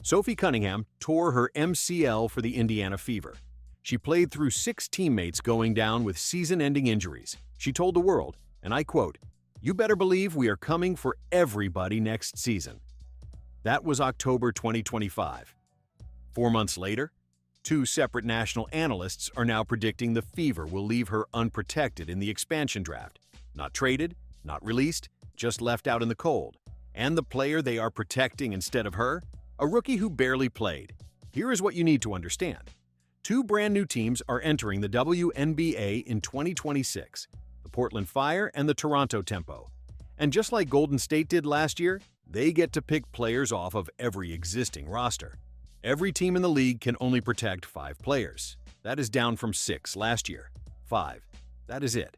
Sophie Cunningham tore her MCL for the Indiana Fever. She played through 6 teammates going down with season-ending injuries. She told the world, and I quote, "You better believe we are coming for everybody next season." That was October 2025. 4 months later, 2 separate national analysts are now predicting the Fever will leave her unprotected in the expansion draft. Not traded, not released, just left out in the cold. And the player they are protecting instead of her? A rookie who barely played. Here is what you need to understand. 2 brand new teams are entering the WNBA in 2026, the Portland Fire and the Toronto Tempo. And just like Golden State did last year, they get to pick players off of every existing roster. Every team in the league can only protect 5 players. That is down from 6 last year. 5. That is it.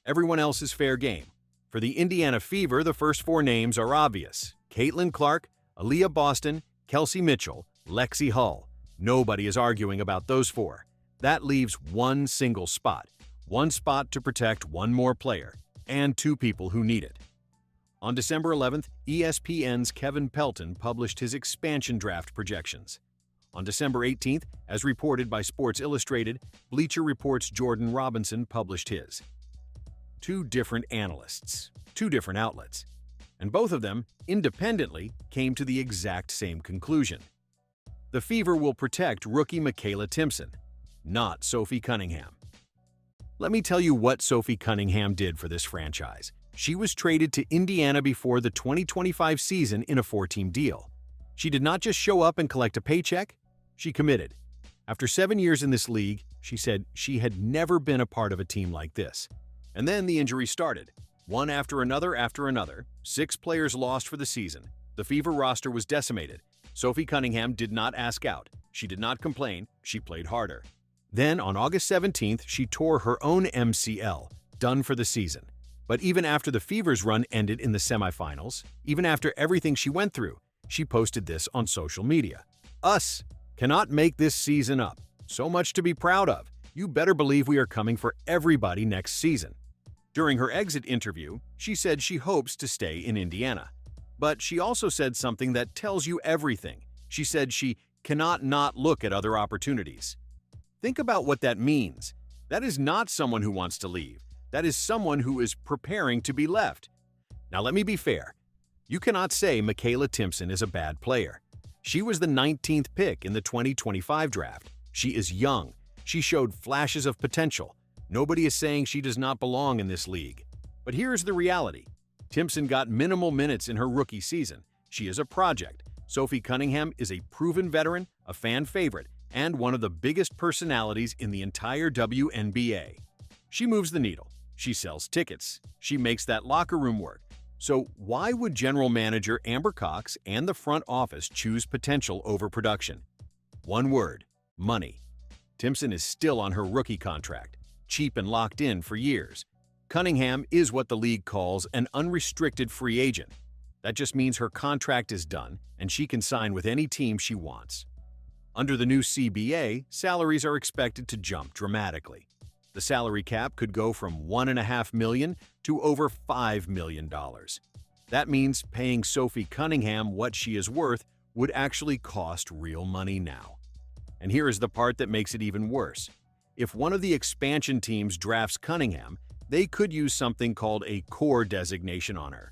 Everyone else is fair game. For the Indiana Fever, the first 4 names are obvious. Caitlin Clark, Aliyah Boston, Kelsey Mitchell, Lexie Hull. Nobody is arguing about those 4. That leaves one single spot. One spot to protect one more player, and 2 people who need it. On December 11th, ESPN's Kevin Pelton published his expansion draft projections. On December 18th, as reported by Sports Illustrated, Bleacher Report's Jordan Robinson published his. 2 different analysts, 2 different outlets, and both of them, independently, came to the exact same conclusion. The Fever will protect rookie Makayla Timpson, not Sophie Cunningham. Let me tell you what Sophie Cunningham did for this franchise. She was traded to Indiana before the 2025 season in a 4-team deal. She did not just show up and collect a paycheck, she committed. After 7 years in this league, she said she had never been a part of a team like this. And then the injuries started. One after another, 6 players lost for the season. The Fever roster was decimated. Sophie Cunningham did not ask out. She did not complain. She played harder. Then, on August 17th, she tore her own MCL, done for the season. But even after the Fever's run ended in the semifinals, even after everything she went through, she posted this on social media. "Us cannot make this season up. So much to be proud of. You better believe we are coming for everybody next season." During her exit interview, she said she hopes to stay in Indiana. But she also said something that tells you everything. She said she cannot not look at other opportunities. Think about what that means. That is not someone who wants to leave. That is someone who is preparing to be left. Now let me be fair. You cannot say Makayla Timpson is a bad player. She was the 19th pick in the 2025 draft. She is young. She showed flashes of potential. Nobody is saying she does not belong in this league. But here is the reality. Timpson got minimal minutes in her rookie season. She is a project. Sophie Cunningham is a proven veteran, a fan favorite, and one of the biggest personalities in the entire WNBA. She moves the needle. She sells tickets. She makes that locker room work. So why would General Manager Amber Cox and the front office choose potential over production? One word: money. Timpson is still on her rookie contract, cheap and locked in for years. Cunningham is what the league calls an unrestricted free agent. That just means her contract is done and she can sign with any team she wants. Under the new CBA, salaries are expected to jump dramatically. The salary cap could go from $1.5 million to over $5 million. That means paying Sophie Cunningham what she is worth would actually cost real money now. And here is the part that makes it even worse. If one of the expansion teams drafts Cunningham, they could use something called a core designation on her.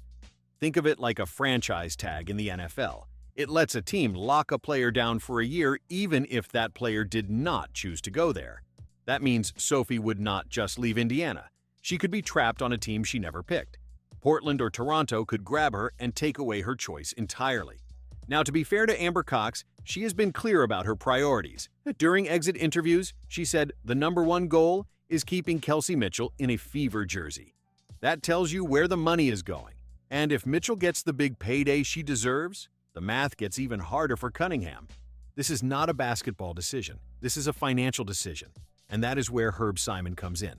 Think of it like a franchise tag in the NFL. It lets a team lock a player down for a year even if that player did not choose to go there. That means Sophie would not just leave Indiana. She could be trapped on a team she never picked. Portland or Toronto could grab her and take away her choice entirely. Now, to be fair to Amber Cox, she has been clear about her priorities. During exit interviews, she said the #1 goal is keeping Kelsey Mitchell in a Fever jersey. That tells you where the money is going. And if Mitchell gets the big payday she deserves, the math gets even harder for Cunningham. This is not a basketball decision. This is a financial decision. And that is where Herb Simon comes in.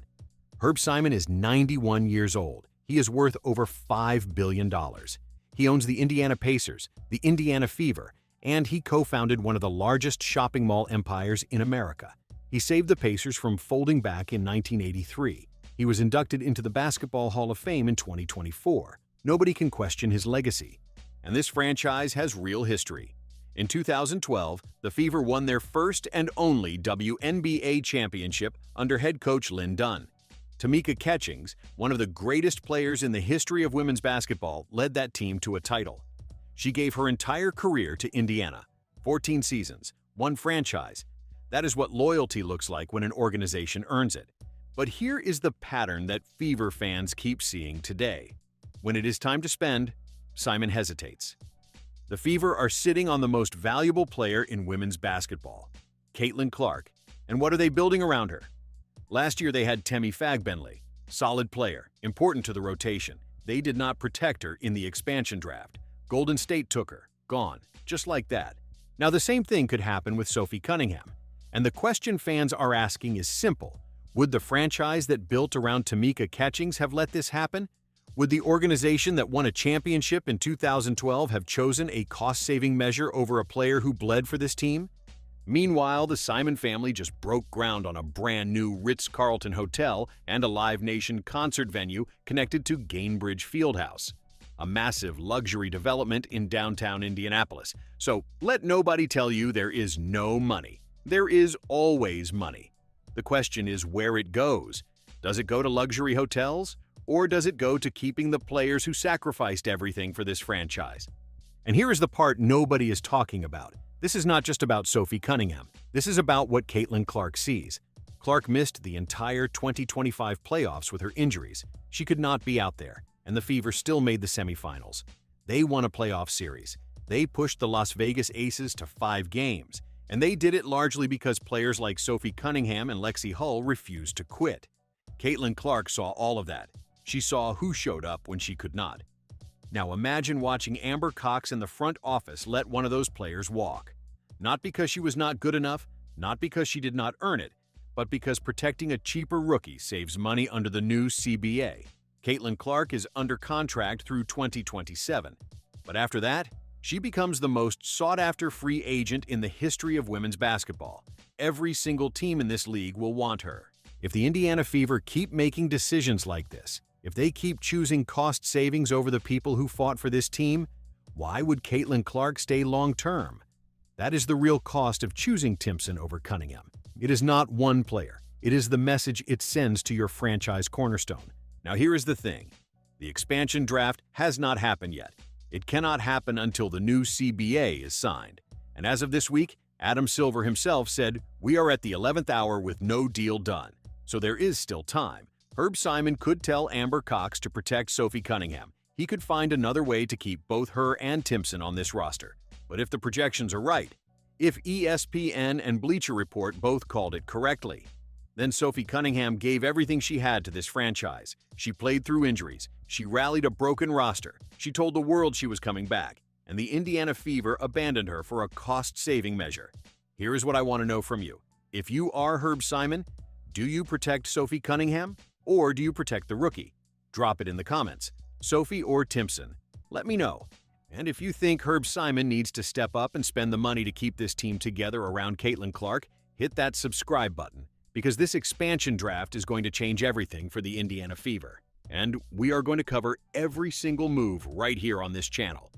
Herb Simon is 91 years old. He is worth over $5 billion. He owns the Indiana Pacers, the Indiana Fever, and he co-founded one of the largest shopping mall empires in America. He saved the Pacers from folding back in 1983. He was inducted into the Basketball Hall of Fame in 2024. Nobody can question his legacy. And this franchise has real history. In 2012, the Fever won their first and only WNBA championship under head coach Lynn Dunn. Tamika Catchings, one of the greatest players in the history of women's basketball, led that team to a title. She gave her entire career to Indiana. 14 seasons, one franchise. That is what loyalty looks like when an organization earns it. But here is the pattern that Fever fans keep seeing today. When it is time to spend, Simon hesitates. The Fever are sitting on the most valuable player in women's basketball, Caitlin Clark. And what are they building around her? Last year they had Temi Fagbenley, solid player, important to the rotation. They did not protect her in the expansion draft. Golden State took her, gone, just like that. Now the same thing could happen with Sophie Cunningham. And the question fans are asking is simple. Would the franchise that built around Tamika Catchings have let this happen? Would the organization that won a championship in 2012 have chosen a cost-saving measure over a player who bled for this team? Meanwhile, the Simon family just broke ground on a brand new Ritz-Carlton hotel and a Live Nation concert venue connected to Gainbridge Fieldhouse, a massive luxury development in downtown Indianapolis. So let nobody tell you there is no money. There is always money. The question is where it goes. Does it go to luxury hotels? Or does it go to keeping the players who sacrificed everything for this franchise? And here is the part nobody is talking about. This is not just about Sophie Cunningham. This is about what Caitlin Clark sees. Clark missed the entire 2025 playoffs with her injuries. She could not be out there, and the Fever still made the semifinals. They won a playoff series. They pushed the Las Vegas Aces to 5 games, and they did it largely because players like Sophie Cunningham and Lexie Hull refused to quit. Caitlin Clark saw all of that. She saw who showed up when she could not. Now imagine watching Amber Cox in the front office let one of those players walk. Not because she was not good enough, not because she did not earn it, but because protecting a cheaper rookie saves money under the new CBA. Caitlin Clark is under contract through 2027. But after that, she becomes the most sought-after free agent in the history of women's basketball. Every single team in this league will want her. If the Indiana Fever keep making decisions like this, if they keep choosing cost savings over the people who fought for this team, why would Caitlin Clark stay long-term? That is the real cost of choosing Timpson over Cunningham. It is not one player. It is the message it sends to your franchise cornerstone. Now here is the thing. The expansion draft has not happened yet. It cannot happen until the new CBA is signed. And as of this week, Adam Silver himself said, "We are at the 11th hour with no deal done." So there is still time. Herb Simon could tell Amber Cox to protect Sophie Cunningham. He could find another way to keep both her and Timpson on this roster. But if the projections are right, if ESPN and Bleacher Report both called it correctly, then Sophie Cunningham gave everything she had to this franchise. She played through injuries. She rallied a broken roster. She told the world she was coming back. And the Indiana Fever abandoned her for a cost-saving measure. Here is what I want to know from you. If you are Herb Simon, do you protect Sophie Cunningham? Or do you protect the rookie? Drop it in the comments. Sophie or Timpson? Let me know. And if you think Herb Simon needs to step up and spend the money to keep this team together around Caitlin Clark, hit that subscribe button, because this expansion draft is going to change everything for the Indiana Fever. And we are going to cover every single move right here on this channel.